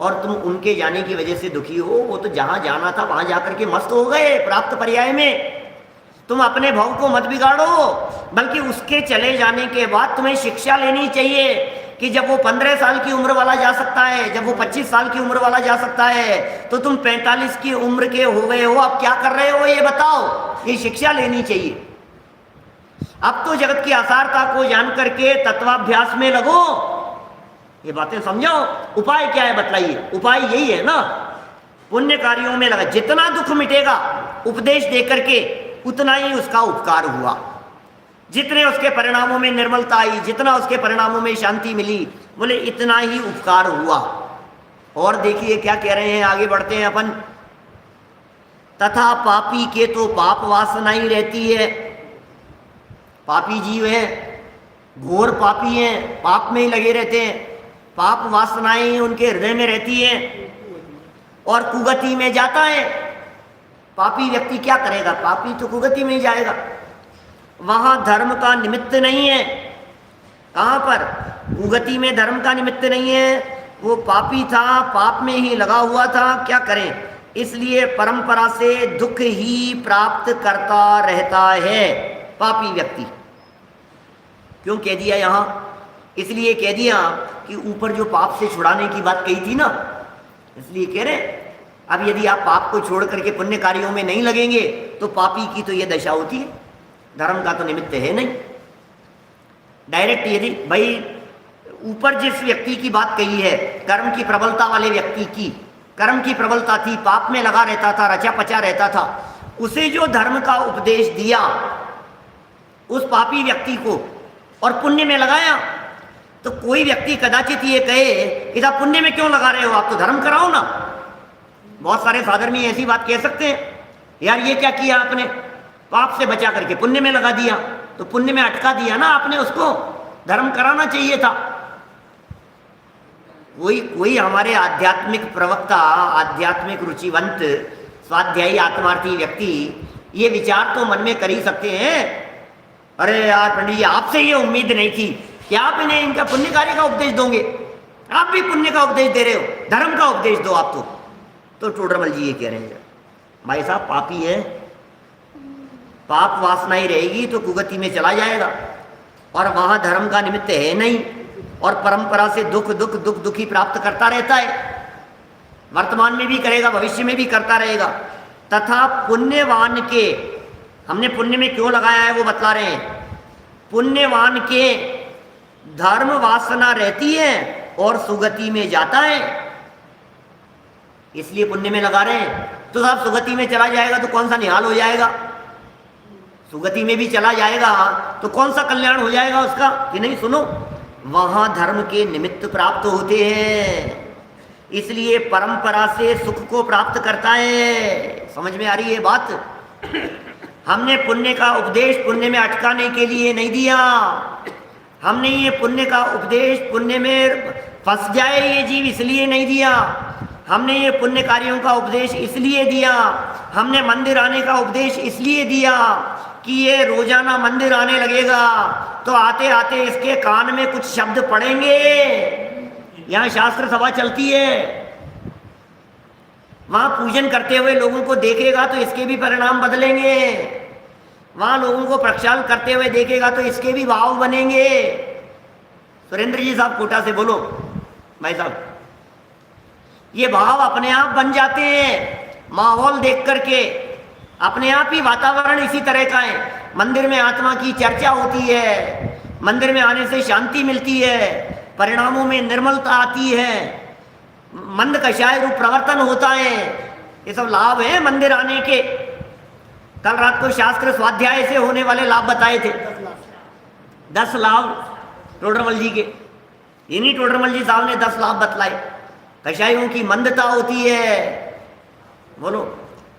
और तुम उनके जाने की वजह से दुखी हो, वो तो जहां जाना था वहां जाकर के मस्त हो गए प्राप्त पर्याय में। तुम अपने भाव को मत बिगाड़ो, बल्कि उसके चले जाने के बाद तुम्हें शिक्षा लेनी चाहिए कि जब वो 15 साल की उम्र वाला जा सकता है, जब वो 25 साल की उम्र वाला जा सकता है, तो तुम 45 की उम्र के हो गए हो, अब क्या कर रहे हो ये बताओ। ये शिक्षा लेनी चाहिए। अब तो जगत की आसारता को जान करके तत्वाभ्यास में लगो, ये बातें समझो। उपाय क्या है बतलाइए? उपाय यही है ना, पुण्य कार्यों में लगा। जितना दुख मिटेगा उपदेश देकर के उतना ही उसका उपकार हुआ, जितने उसके परिणामों में निर्मलता आई, जितना उसके परिणामों में शांति मिली, बोले इतना ही उपकार हुआ। और देखिए क्या कह रहे हैं, आगे बढ़ते हैं अपन। तथा पापी के तो पाप वासना ही रहती है। पापी जीव हैं, घोर पापी हैं, पाप में ही लगे रहते हैं, पाप वासनाएं उनके हृदय में रहती हैं और कुगति में जाता है। पापी व्यक्ति क्या करेगा? पापी तो कुगति में ही जाएगा, वहां धर्म का निमित्त नहीं है। कहां पर? कुगति में धर्म का निमित्त नहीं है। वो पापी था, पाप में ही लगा हुआ था, क्या करें? इसलिए परंपरा से दुख ही प्राप्त करता रहता है पापी व्यक्ति। क्यों कह दिया यहां? इसलिए कह दिया कि ऊपर जो पाप से छुड़ाने की बात कही थी ना, इसलिए कह रहे अब यदि आप पाप को छोड़ करके पुण्य कार्यों में नहीं लगेंगे तो पापी की तो यह दशा होती है। धर्म का तो निमित्त है नहीं। डायरेक्ट यदि भाई ऊपर जिस व्यक्ति की बात कही है, कर्म की प्रबलता वाले व्यक्ति की, कर्म की प्रबलता थी, पाप में लगा रहता था, रचा पचा रहता था, उसे जो धर्म का उपदेश दिया उस पापी व्यक्ति को और पुण्य में लगाया, तो कोई व्यक्ति कदाचित ये कहे कि आप पुण्य में क्यों लगा रहे हो, आप तो धर्म कराओ ना। बहुत सारे साधर्मी ऐसी बात कह सकते हैं, यार ये क्या किया आपने, पाप से बचा करके पुण्य में लगा दिया, तो पुण्य में अटका दिया ना आपने उसको, धर्म कराना चाहिए था। कोई हमारे आध्यात्मिक प्रवक्ता, आध्यात्मिक रुचिवंत, स्वाध्यायी आत्मार्थी व्यक्ति ये विचार तो मन में कर ही सकते हैं, अरे यार पंडित जी आपसे ये उम्मीद नहीं थी कि आप इन्हें इनका पुण्य कार्य का उपदेश दोगे, आप भी पुण्य का उपदेश दे रहे हो, धर्म का उपदेश दो आप तो टोडरमल जी ये कह रहे हैं। भाई साहब पापी है, पाप वासना ही रहेगी तो कुगति में चला जाएगा, और वहां धर्म का निमित्त है नहीं, और परंपरा से दुख दुख दुख दुखी प्राप्त करता रहता है, वर्तमान में भी करेगा, भविष्य में भी करता रहेगा। तथा पुण्यवान के, हमने पुण्य में क्यों लगाया है वो बतला रहे हैं, पुण्यवान के धर्म वासना रहती है और सुगति में जाता है, इसलिए पुण्य में लगा रहे हैं। तो साहब सुगति में चला जाएगा तो कौन सा निहाल हो जाएगा, सुगति में भी चला जाएगा तो कौन सा कल्याण हो जाएगा उसका, कि नहीं। सुनो, वहां धर्म के निमित्त प्राप्त होते हैं, इसलिए परंपरा से सुख को प्राप्त करता है। समझ में आ रही है बात। हमने पुण्य का उपदेश पुण्य में अटकाने के लिए नहीं दिया, हमने ये पुण्य का उपदेश पुण्य में फंस जाए ये जीव इसलिए नहीं दिया, हमने ये पुण्य कार्यों का उपदेश इसलिए दिया, हमने मंदिर आने का उपदेश इसलिए दिया कि ये रोजाना मंदिर आने लगेगा तो आते आते इसके कान में कुछ शब्द पड़ेंगे, यहाँ शास्त्र सभा चलती है, वहां पूजन करते हुए लोगों को देखेगा तो इसके भी परिणाम बदलेंगे, वहां लोगों को प्रक्षाल करते हुए देखेगा तो इसके भी भाव बनेंगे। सुरेंद्र जी साहब कोटा से बोलो भाई साहब, ये भाव अपने आप बन जाते हैं, माहौल देख करके अपने आप ही वातावरण इसी तरह का है। मंदिर में आत्मा की चर्चा होती है, मंदिर में आने से शांति मिलती है, परिणामों में निर्मलता आती है, मंद कषाय रूप प्रवर्तन होता है, ये सब लाभ हैं मंदिर आने के। कल रात को शास्त्र स्वाध्याय से होने वाले लाभ बताए थे, 10 लाभ टोडरमल जी के, इन्हीं टोडरमल जी साहब ने 10 लाभ बतलाए। कषायों की मंदता होती है, बोलो,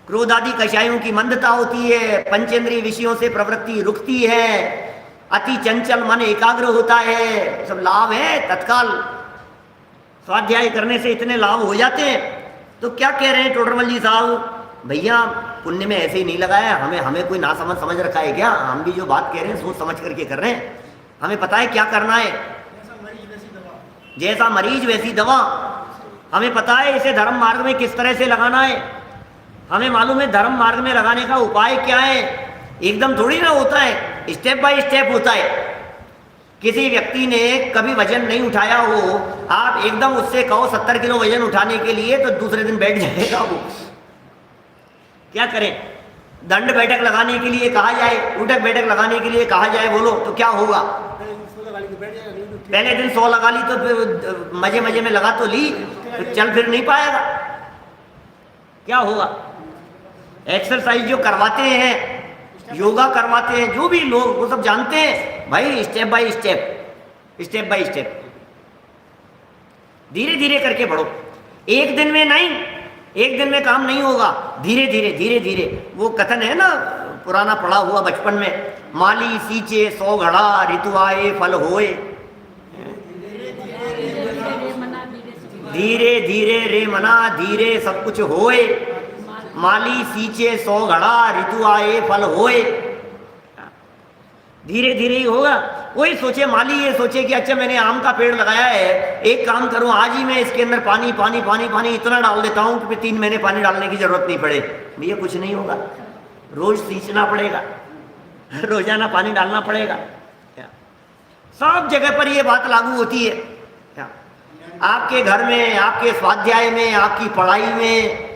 क्रोध आदि कषायों की मंदता होती है, पंचेंद्रिय विषयों से प्रवृत्ति रुकती है, अति चंचल मन एकाग्र होता है, सब लाभ है। तत्काल स्वाध्याय करने से इतने लाभ हो जाते हैं। तो क्या कह रहे हैं टोडरमल जी साहब, भैया पुण्य में ऐसे ही नहीं लगाया, हमें कोई ना समझ रखा है क्या, हम भी जो बात कह रहे हैं सोच समझ करके कर रहे हैं, हमें पता है क्या करना है, जैसा मरीज वैसी दवा, हमें पता है इसे धर्म मार्ग में किस तरह से लगाना है, हमें मालूम है धर्म मार्ग में लगाने का उपाय क्या है। एकदम थोड़ी ना होता है, स्टेप बाय स्टेप होता है। किसी व्यक्ति ने कभी वजन नहीं उठाया हो, आप एकदम उससे कहो 70 किलो वजन उठाने के लिए, तो दूसरे दिन बैठ जाएगा वो। क्या करें, दंड बैठक लगाने के लिए कहा जाए, उठक बैठक लगाने के लिए कहा जाए, बोलो तो क्या होगा। पहले दिन 100 लगा ली तो फिर मजे मजे में लगा तो ली, तो चल फिर नहीं पाएगा, क्या होगा। एक्सरसाइज जो करवाते हैं, योगा करवाते हैं, जो भी लोग वो सब जानते हैं भाई, step by step by step, धीरे धीरे करके बढ़ो। एक दिन में नहीं, एक दिन में काम नहीं होगा, धीरे धीरे। वो कथन है ना पुराना पढ़ा हुआ बचपन में, माली सींचे 100 घड़ा, ऋतु आए फल होए, धीरे धीरे रे मना धीरे सब कुछ होए, माली सींचे 100 घड़ा, ऋतु आए फल होए। धीरे धीरे ही होगा। कोई सोचे, माली ये सोचे कि अच्छा मैंने आम का पेड़ लगाया है, एक काम करूं आज ही मैं इसके अंदर पानी पानी पानी पानी इतना डाल देता हूं कि फिर 3 महीने पानी डालने की जरूरत नहीं पड़े। भैया कुछ नहीं होगा, रोज सींचना पड़ेगा, रोजाना पानी डालना पड़ेगा। सब जगह पर ये बात लागू होती है, आपके घर में, आपके स्वाध्याय में, आपकी पढ़ाई में,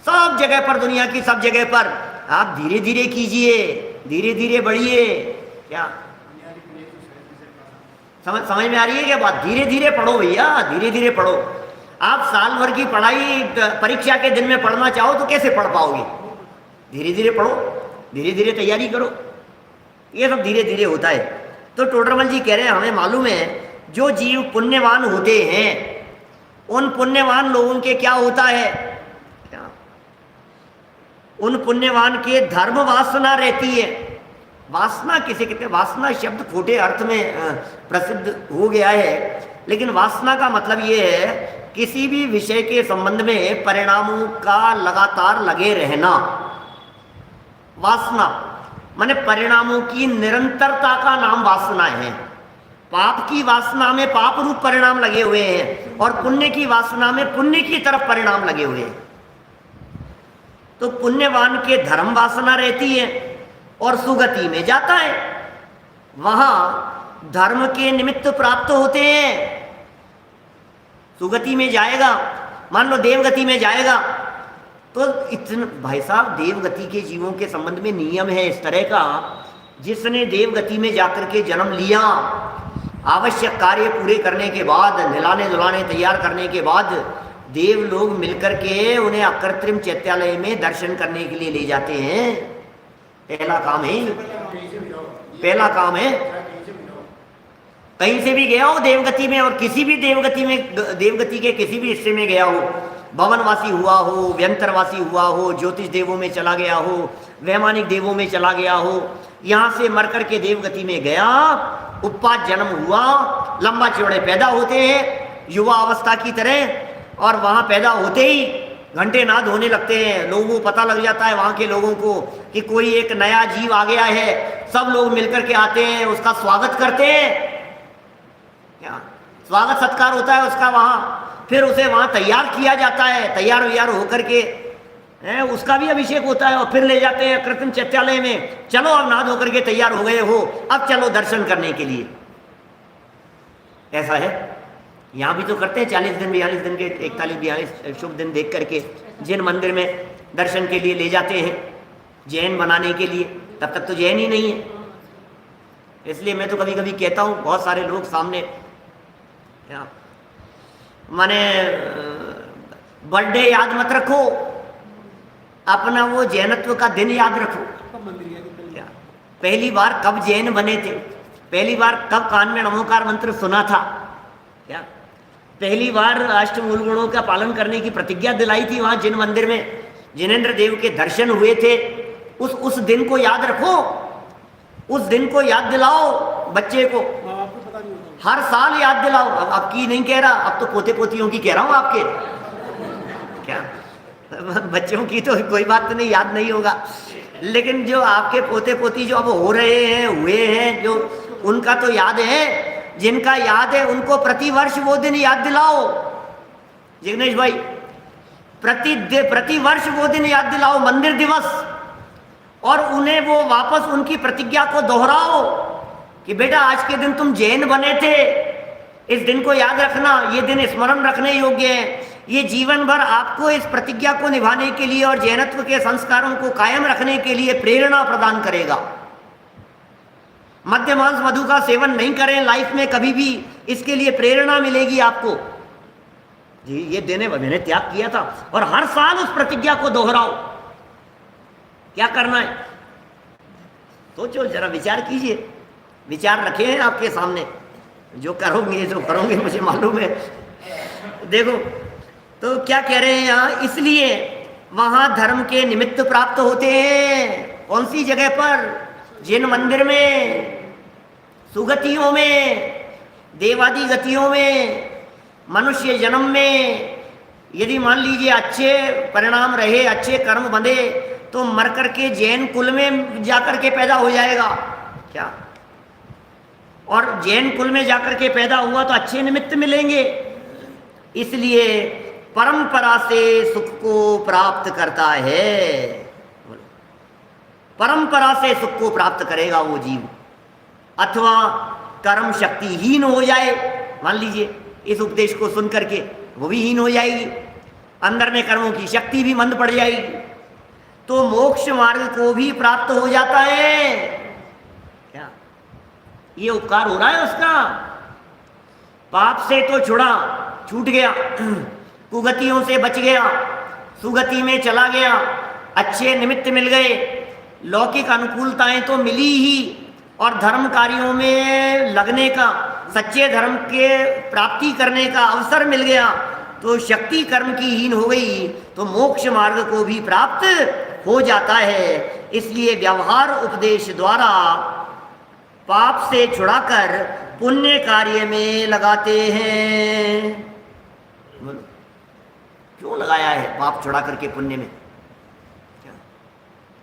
सब जगह पर, दुनिया की सब जगह पर आप धीरे धीरे कीजिए, धीरे धीरे बढ़िए। क्या समझ में आ रही है क्या बात। धीरे धीरे पढ़ो भैया, धीरे धीरे पढ़ो। आप साल भर की पढ़ाई परीक्षा के दिन में पढ़ना चाहो तो कैसे पढ़ पाओगे। धीरे धीरे पढ़ो, धीरे धीरे तैयारी करो, ये सब धीरे धीरे होता है। तो टोडरमल जी कह रहे हैं हमें मालूम है जो जीव पुण्यवान होते हैं उन पुण्यवान लोगों के क्या होता है, क्या उन पुण्यवान के धर्म वासना रहती है। वासना किसे कहते हैं। वासना शब्द खोटे अर्थ में प्रसिद्ध हो गया है, लेकिन वासना का मतलब ये है किसी भी विषय के संबंध में परिणामों का लगातार लगे रहना। वासना माने परिणामों की निरंतरता का नाम वासना है। पाप की वासना में पाप रूप परिणाम लगे हुए हैं और पुण्य की वासना में पुण्य की तरफ परिणाम लगे हुए हैं। तो पुण्यवान के धर्म वासना रहती है और सुगति में जाता है, वहां धर्म के निमित्त प्राप्त होते हैं, सुगति में जाएगा। मान लो देवगति में जाएगा, तो इतना भाई साहब देवगति के जीवों के संबंध में नियम है इस तरह का, जिसने देवगति में जाकर के जन्म लिया, आवश्यक कार्य पूरे करने के बाद, नहलाने धुलाने तैयार करने के बाद, देव लोग मिलकर के उन्हें अकृत्रिम चैत्यालय में दर्शन करने के लिए ले जाते हैं। पहला काम है, पहला काम है। कहीं से भी गया हो देवगति में, और किसी भी देवगति में, देवगति के किसी भी हिस्से में गया हो, भवनवासी हुआ हो, व्यंतरवासी हुआ हो, ज्योतिष देवों में चला गया हो, वैमानिक देवों में चला गया हो, यहां से मर करके देवगति में गया, उपपात जन्म हुआ, लंबा चौड़े पैदा होते हैं युवा अवस्था की तरह, और वहां पैदा होते ही घंटे नाद होने लगते हैं, लोगों को पता लग जाता है वहां के लोगों को कि कोई एक नया जीव आ गया है, सब लोग मिलकर के आते हैं, उसका स्वागत करते हैं, क्या स्वागत सत्कार होता है उसका वहां, फिर उसे वहां तैयार किया जाता है, तैयार व्यार होकर के उसका भी अभिषेक होता है, और फिर ले जाते हैं कृत्रिम चैत्यालय में, चलो अब नाद होकर के तैयार हो गए हो, अब चलो दर्शन करने के लिए। ऐसा है, यहाँ भी तो करते हैं 40 दिन 42 दिन के 41-42 शुभ दिन देख करके जैन मंदिर में दर्शन के लिए ले जाते हैं, जैन बनाने के लिए। तब तक तो जैन ही नहीं है, इसलिए मैं तो कभी कभी कहता हूँ, बहुत सारे लोग सामने माने बर्थडे याद मत रखो, अपना वो जैनत्व का दिन याद रखो। पहली बार कब जैन बने थे, पहली बार कब कान में नमोकार मंत्र सुना था, क्या पहली बार अष्टमूल गुणों का पालन करने की प्रतिज्ञा दिलाई थी वहां जिन मंदिर में जिनेंद्र देव के दर्शन हुए थे, उस दिन को याद रखो, उस दिन को याद दिलाओ बच्चे को, हर साल याद दिलाओ। अब आपकी नहीं कह रहा, अब तो पोते पोतियों की कह रहा हूं आपके, क्या बच्चों की तो कोई बात तो नहीं, याद नहीं होगा, लेकिन जो आपके पोते पोती जो अब हो रहे हैं, हुए हैं, जो उनका तो याद है, जिनका याद है उनको प्रतिवर्ष वो दिन याद दिलाओ। जिग्नेश भाई, प्रति वर्ष वो दिन याद दिलाओ, मंदिर दिवस, और उन्हें वो वापस उनकी प्रतिज्ञा को दोहराओ कि बेटा आज के दिन तुम जैन बने थे, इस दिन को याद रखना, ये दिन स्मरण रखने योग्य है, ये जीवन भर आपको इस प्रतिज्ञा को निभाने के लिए और जैनत्व के संस्कारों को कायम रखने के लिए प्रेरणा प्रदान करेगा। मद्य मांस मधु का सेवन नहीं करें लाइफ में कभी भी, इसके लिए प्रेरणा मिलेगी आपको। जी ये देने मैंने त्याग किया था, और हर साल उस प्रतिज्ञा को दोहराओ। क्या करना है सोचो, जरा विचार कीजिए, विचार रखे हैं आपके सामने, जो करोगे जो करोगे मुझे मालूम है। देखो तो क्या कह रहे हैं यहाँ, इसलिए वहां धर्म के निमित्त प्राप्त होते हैं। कौन सी जगह पर? जिन मंदिर में, सुगतियों में, देवादि गतियों में, मनुष्य जन्म में यदि मान लीजिए अच्छे परिणाम रहे, अच्छे कर्म बंधे, तो मर करके जैन कुल में जाकर के पैदा हो जाएगा। क्या? और जैन कुल में जाकर के पैदा हुआ तो अच्छे निमित्त मिलेंगे, इसलिए परंपरा से सुख को प्राप्त करता है। परंपरा से सुख को प्राप्त करेगा वो जीव, अथवा कर्म शक्तिहीन हो जाए, मान लीजिए इस उपदेश को सुन करके वो भी हीन हो जाएगी, अंदर में कर्मों की शक्ति भी मंद पड़ जाएगी, तो मोक्ष मार्ग को भी प्राप्त हो जाता है। क्या ये उपकार हो रहा है उसका? पाप से तो छूट गया, कुगतियों से बच गया, सुगति में चला गया, अच्छे निमित्त मिल गए, लौकिक अनुकूलताएं तो मिली ही, और धर्म कार्यों में लगने का, सच्चे धर्म के प्राप्ति करने का अवसर मिल गया, तो शक्ति कर्म की हीन हो गई, तो मोक्ष मार्ग को भी प्राप्त हो जाता है। इसलिए व्यवहार उपदेश द्वारा पाप से छुड़ाकर पुण्य कार्य में लगाते हैं। क्यों लगाया है पाप छुड़ा करके पुण्य में?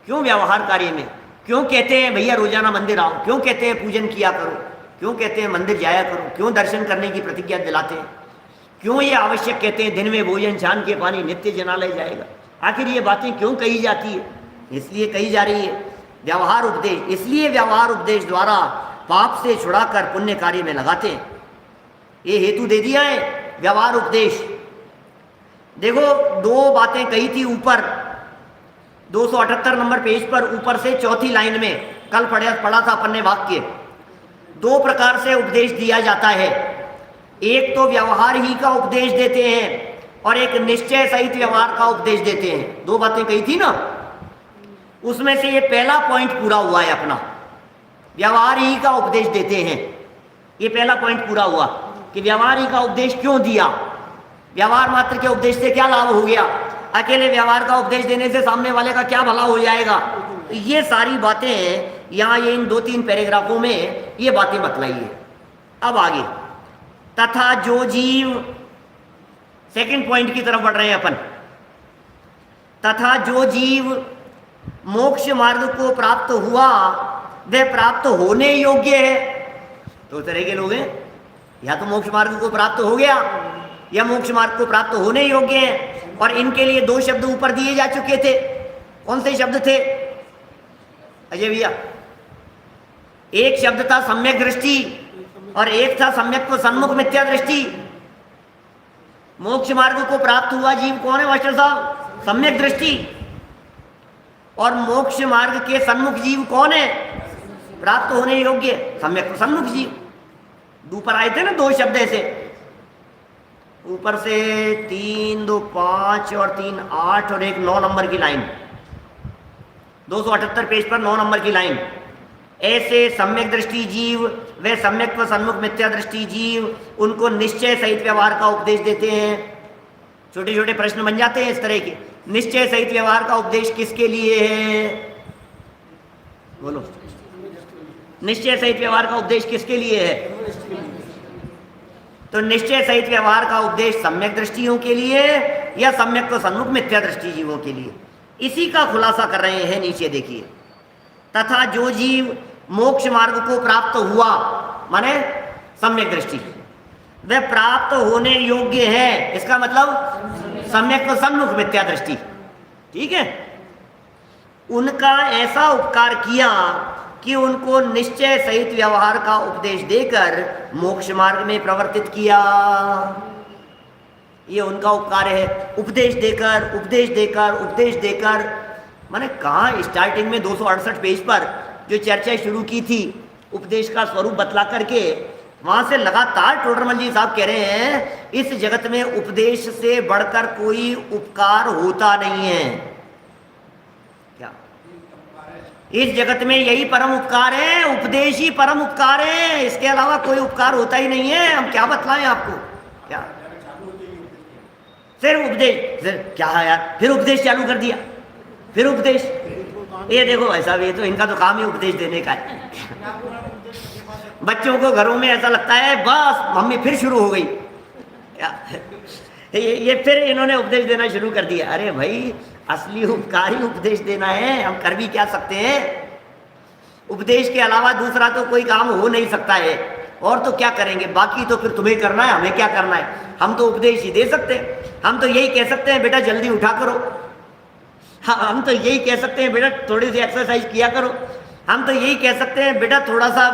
क्यों व्यवहार कार्य में? क्यों कहते हैं भैया रोजाना मंदिर आओ? क्यों कहते हैं पूजन किया करो? क्यों कहते हैं मंदिर जाया करो? क्यों दर्शन करने की प्रतिज्ञा दिलाते हैं? क्यों ये आवश्यक कहते हैं दिन में भोजन, छान के पानी, नित्य जनालय जाएगा? आखिर ये बातें क्यों कही जाती है? इसलिए कही जा रही है व्यवहार उपदेश, इसलिए व्यवहार उपदेश द्वारा पाप से छुड़ाकर पुण्य कार्य में लगाते हैं। ये हेतु दे दिया है व्यवहार उपदेश। देखो दो बातें कही थी ऊपर 278 नंबर पेज पर, ऊपर से चौथी लाइन में कल पढ़ा था अपन ने वाक्य। दो प्रकार से उपदेश दिया जाता है, एक तो व्यवहार ही का उपदेश देते हैं और एक निश्चय सहित व्यवहार का उपदेश देते हैं। दो बातें कही थी ना, उसमें से ये पहला पॉइंट पूरा हुआ है अपना, व्यवहार ही का उपदेश देते हैं। ये पहला पॉइंट पूरा हुआ कि व्यवहार ही का उपदेश क्यों दिया, व्यवहार मात्र के उपदेश से क्या लाभ हो गया, अकेले व्यवहार का उपदेश देने से सामने वाले का क्या भला हो जाएगा। ये सारी बातें यहाँ ये इन 2-3 पैराग्राफों में ये बातें बतलाई है। अब आगे, तथा जो जीव, सेकंड पॉइंट की तरफ बढ़ रहे हैं अपन। तथा जो जीव मोक्ष मार्ग को प्राप्त हुआ वह प्राप्त होने योग्य है। दो तरह के लोग हैं, या तो मोक्ष मार्ग को प्राप्त हो गया या मोक्ष मार्ग को प्राप्त होने योग्य है। और इनके लिए दो शब्द ऊपर दिए जा चुके थे। कौन से शब्द थे अजय भैया? एक शब्द था सम्यक दृष्टि और एक था सम्यक सन्मुख मिथ्या दृष्टि। मोक्ष मार्ग को प्राप्त हुआ जीव कौन है मास्टर साहब? सम्यक दृष्टि। और मोक्ष मार्ग के सन्मुख जीव कौन है? प्राप्त होने योग्य सम्यक सन्मुख जीव। ऊपर आए थे ना दो शब्द ऐसे, ऊपर से 3, 2, 5 और 3, 8 और एक 9 नंबर की लाइन, 278 पेज पर 9 नंबर की लाइन। ऐसे सम्यक दृष्टि जीव वे सम्यक व सन्मुख मिथ्या दृष्टि जीव, उनको निश्चय सहित व्यवहार का उपदेश देते हैं। छोटे छोटे प्रश्न बन जाते हैं इस तरह के। निश्चय सहित व्यवहार का उपदेश किसके लिए है? बोलो, निश्चय सहित व्यवहार का उपदेश किसके लिए है? तो निश्चय सहित व्यवहार का उपदेश सम्यक दृष्टियों के लिए या सम्यक व सन्मुख मिथ्या दृष्टि जीवों के लिए? इसी का खुलासा कर रहे हैं। नीचे देखिए, तथा जो जीव मोक्ष मार्ग को प्राप्त हुआ माने सम्यक दृष्टि, वह प्राप्त होने योग्य है। इसका मतलब सम्यक व सन्मुख मिथ्या दृष्टि, ठीक है। उनका ऐसा उपकार किया कि उनको निश्चय सहित व्यवहार का उपदेश देकर मोक्ष मार्ग में प्रवर्तित किया। ये उनका उपकार है, उपदेश देकर उपदेश देकर उपदेश देकर। मैंने कहा स्टार्टिंग में 268 पेज पर जो चर्चा शुरू की थी उपदेश का स्वरूप बतला करके, वहां से लगातार टोडरमल जी साहब कह रहे हैं इस जगत में उपदेश से बढ़कर कोई उपकार होता नहीं है। क्या इस जगत में यही परम उपकार है? उपदेश ही परम उपकार है, इसके अलावा कोई उपकार होता ही नहीं है। हम क्या बतलाएं आपको? क्या सिर्फ उपदेश? क्या है यार, फिर उपदेश चालू कर दिया, फिर उपदेश। ये देखो ऐसा भी, तो इनका तो काम ही उपदेश देने का है। बच्चों को घरों में ऐसा लगता है बस मम्मी फिर शुरू हो गई, ये फिर इन्होंने उपदेश देना शुरू कर दिया। अरे भाई, असली उपकार ही उपदेश देना है, हम कर भी क्या सकते हैं? उपदेश के अलावा दूसरा तो कोई काम हो नहीं सकता है, और तो क्या करेंगे? बाकी तो फिर तुम्हें करना है, हमें क्या करना है? हम तो उपदेश ही दे सकते हैं। हम तो यही कह सकते हैं बेटा जल्दी उठा करो, हम तो यही कह सकते हैं बेटा थोड़ी सी एक्सरसाइज किया करो, हम तो यही कह सकते हैं बेटा थोड़ा सा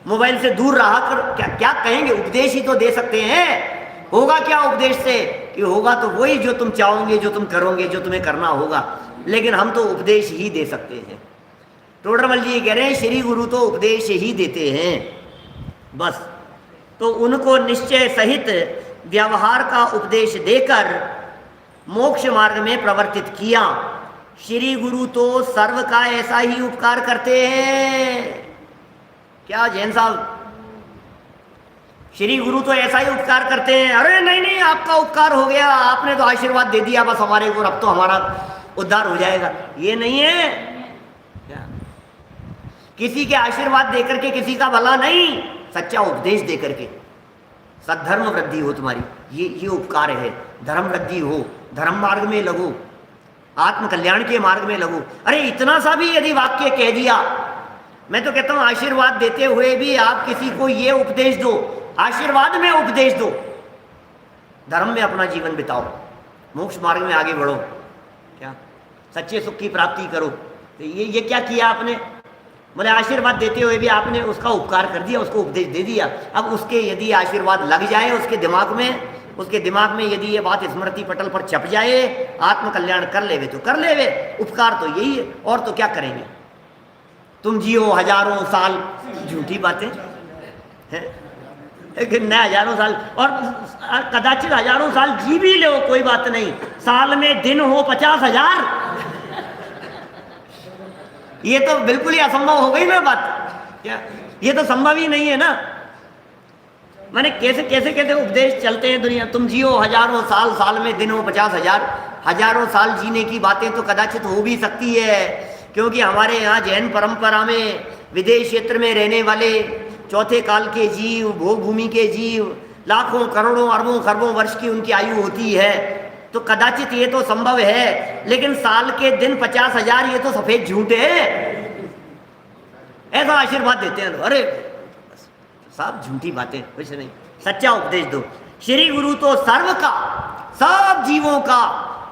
मोबाइल से दूर रहा करो। क्या क्या कहेंगे? उपदेश ही तो दे सकते हैं। होगा क्या उपदेश से? कि होगा तो वही जो तुम चाहोगे, जो तुम करोगे, जो तुम्हें करना होगा। लेकिन हम तो उपदेश ही दे सकते हैं। टोडरमल जी कह रहे हैं श्री गुरु तो उपदेश ही देते हैं बस। तो उनको निश्चय सहित व्यवहार का उपदेश देकर मोक्ष मार्ग में प्रवर्तित किया। श्री गुरु तो सर्व का ऐसा ही उपकार करते हैं। क्या जैन साहब, श्री गुरु तो ऐसा ही उपकार करते हैं? अरे नहीं नहीं, आपका उपकार हो गया, आपने तो आशीर्वाद दे दिया बस हमारे को, अब तो हमारा उद्धार हो जाएगा। ये नहीं है क्या? किसी के आशीर्वाद देकर के किसी का भला नहीं, सच्चा उपदेश देकर के सद्धर्म वृद्धि हो तुम्हारी, ये उपकार है। धर्म वृद्धि हो, धर्म मार्ग में लगो, आत्म कल्याण के मार्ग में लगो। अरे इतना सा भी यदि वाक्य कह दिया, मैं तो कहता हूं आशीर्वाद देते हुए भी आप किसी को ये उपदेश दो, आशीर्वाद में उपदेश दो, धर्म में अपना जीवन बिताओ, मोक्ष मार्ग में आगे बढ़ो। क्या सच्चे सुख की प्राप्ति करो। तो ये क्या किया आपने? बोले आशीर्वाद देते हुए भी आपने उसका उपकार कर दिया, उसको उपदेश दे दिया। अब उसके यदि आशीर्वाद लग जाए उसके दिमाग में यदि ये बात स्मृति पटल पर छप जाए, आत्म कल्याण कर लेवे तो कर लेवे, उपकार तो यही है, और तो क्या करेंगे। तुम जियो हजारों साल, झूठी बातें हैं, लेकिन न हजारों साल, और कदाचित हजारों साल जी भी लो कोई बात नहीं, साल में दिन हो 50,000, ये तो बिल्कुल ही असंभव हो गई ना बात। क्या ये तो संभव ही नहीं है ना। माने कैसे कैसे कैसे उपदेश चलते हैं दुनिया। तुम जियो हजारों साल, साल में दिन हो 50,000, हजारों साल जीने की बातें तो कदाचित हो भी सकती है, क्योंकि हमारे यहाँ जैन परंपरा में विदेश क्षेत्र में रहने वाले चौथे काल के जीव, भोग भूमि के जीव, लाखों करोड़ों अरबों खरबों वर्ष की उनकी आयु होती है, तो कदाचित ये तो संभव है। लेकिन साल के दिन 50,000, ये तो सफेद झूठ है। ऐसा आशीर्वाद देते हैं, अरे सब झूठी बातें, कुछ नहीं, सच्चा उपदेश दो। श्री गुरु तो सर्व का, सब जीवों का,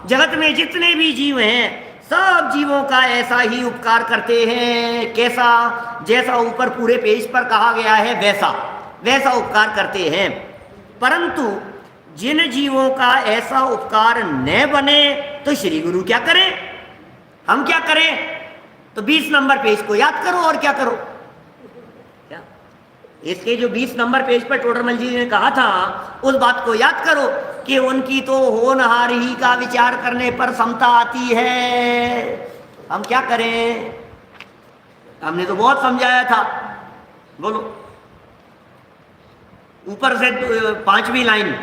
जगत में जितने भी जीव हैं सब जीवों का ऐसा ही उपकार करते हैं। कैसा? जैसा ऊपर पूरे पेज पर कहा गया है वैसा उपकार करते हैं। परंतु जिन जीवों का ऐसा उपकार न बने तो श्री गुरु क्या करें, हम क्या करें? तो 20 नंबर पेज को याद करो, और क्या करो। क्या इसके जो 20 नंबर पेज पर टोडरमल जी ने कहा था, उस बात को याद करो कि उनकी तो होनहार ही का विचार करने पर समता आती है। हम क्या करें? हमने तो बहुत समझाया था। बोलो ऊपर से 5वीं लाइन,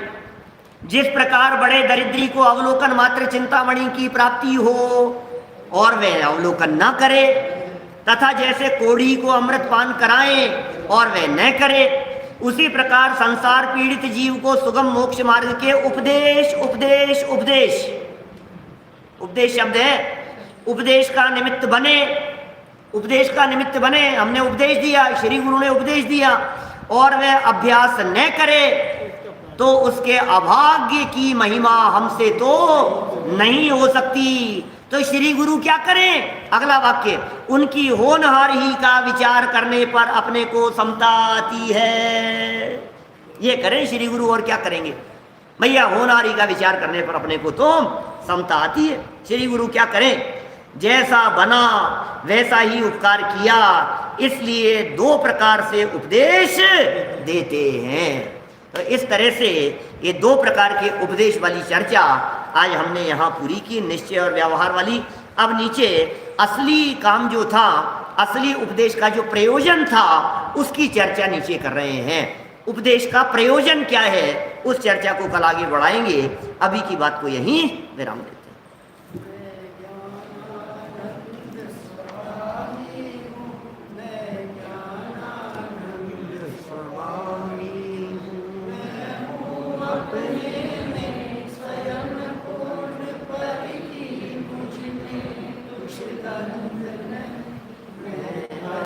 जिस प्रकार बड़े दरिद्री को अवलोकन मात्र चिंतामणि की प्राप्ति हो और वह अवलोकन न करे, तथा जैसे कोढ़ी को अमृत पान कराएं और वह न करे, उसी प्रकार संसार पीड़ित जीव को सुगम मोक्ष मार्ग के उपदेश उपदेश उपदेश उपदेश शब्द है, उपदेश का निमित्त बने, उपदेश का निमित्त बने। हमने उपदेश दिया, श्री गुरु ने उपदेश दिया, और वह अभ्यास न करे तो उसके अभाग्य की महिमा हमसे तो नहीं हो सकती। तो श्री गुरु क्या करें? अगला वाक्य, उनकी होनहार ही का विचार करने पर अपने को समता आती है। ये करें श्री गुरु, और क्या करेंगे भैया? होनहारी का विचार करने पर अपने को तो समता आती है। श्री गुरु क्या करें? जैसा बना वैसा ही उपकार किया, इसलिए 2 प्रकार से उपदेश देते हैं। तो इस तरह से ये 2 प्रकार के उपदेश वाली चर्चा आज हमने यहाँ पूरी की, निश्चय और व्यवहार वाली। अब नीचे असली काम जो था, असली उपदेश का जो प्रयोजन था, उसकी चर्चा नीचे कर रहे हैं। उपदेश का प्रयोजन क्या है, उस चर्चा को कल आगे बढ़ाएंगे। अभी की बात को यहीं विराम देते हैं। अपने